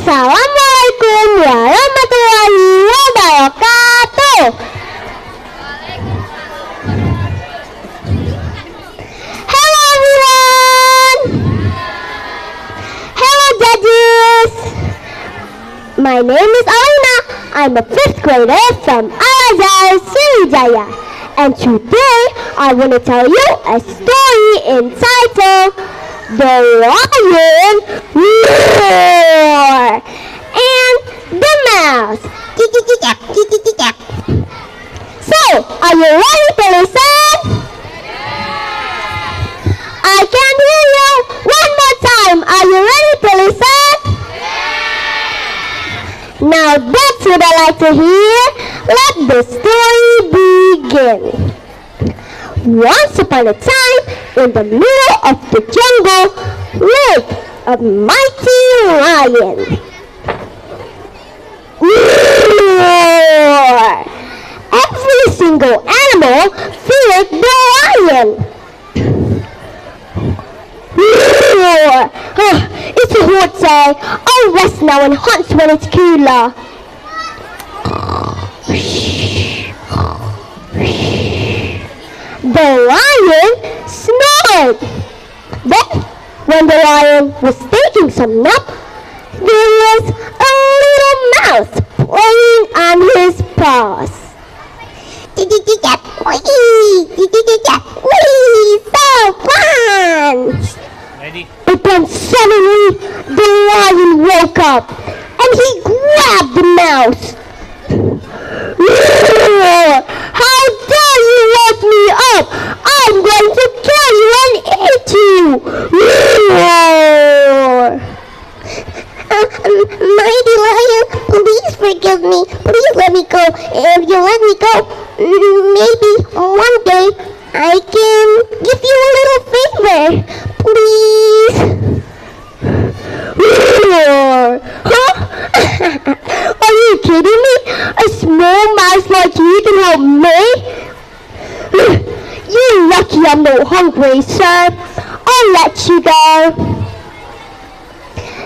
Assalamualaikum warahmatullahi wabarakatuh. Hello everyone. Hello judges. My name is Alina. I'm a 5th grader from Azhar, Sriwijaya. And today I want to tell you a story entitled The Lion Roar and the Mouse. So, are you ready to listen? I can't hear you. One more time. Are you ready to listen? Now that's what I like to hear. Let the story begin. Once upon a time, in the middle of the jungle, lived a mighty lion. Roar! Every single animal feared the lion. Roar! It's a hot day. I'll rest now and hunt when it's cooler. The lion snored. Then, when the lion was taking some nap, there was a little mouse playing on his paws. So fun! Ready? But then suddenly, the lion woke up and he grabbed the mouse. How dare you wake me up! I'm going to kill you and eat you! Mighty lion, please forgive me. Please let me go. If you let me go, maybe one day I can give you a little favor. Please. Huh? Are you kidding me? A small mouse like you can help me? You're lucky I'm not hungry, sir. I'll let you go.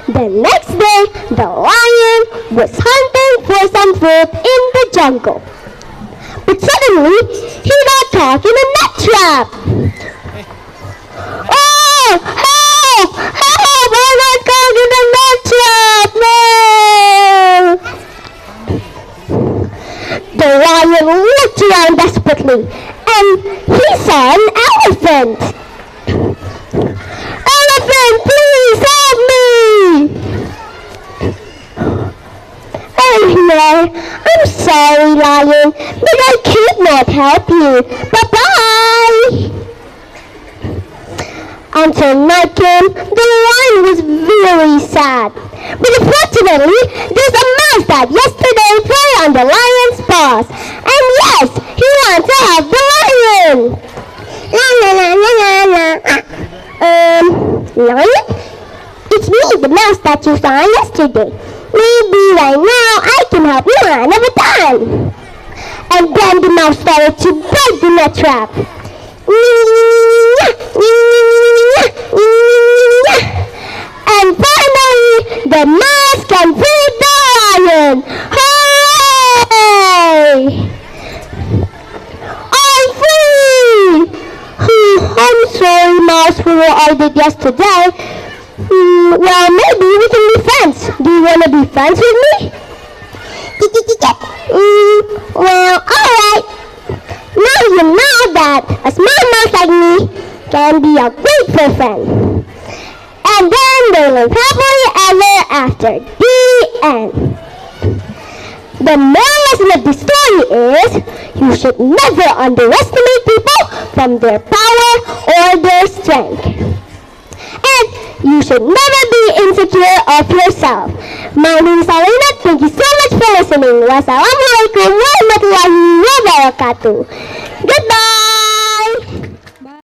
The next day, the lion was hunting for some food in the jungle. But suddenly, he got caught in a nut trap. Oh! Help! Help! I got caught in a nut trap! No! The lion looked around desperately, and he saw an elephant. Elephant, please help me! Oh, I'm sorry, lion, but I could not help you. Bye-bye! Until night came, the lion was very sad. But unfortunately, there's a mouse that yesterday played on the lion's paws. And yes, he wants to have the lion. Lion? It's me, the mouse that you saw yesterday. Maybe right now I can help you another time. And then the mouse started to break the nut trap. And finally, the mouse can feed the lion. Hooray! I'm free! I'm sorry, mouse, for what I did yesterday. Well, maybe we can be friends. Do you want to be friends with me? Well, alright. Now you know that a small mouse like me can be a grateful friend. And then they live happily ever after. The end. The moral lesson of the story is you should never underestimate people from their power or their strength. And you should never be insecure of yourself. My name is Alina. Thank you so much for listening. Wassalamualaikum warahmatullahi wabarakatuh. Goodbye.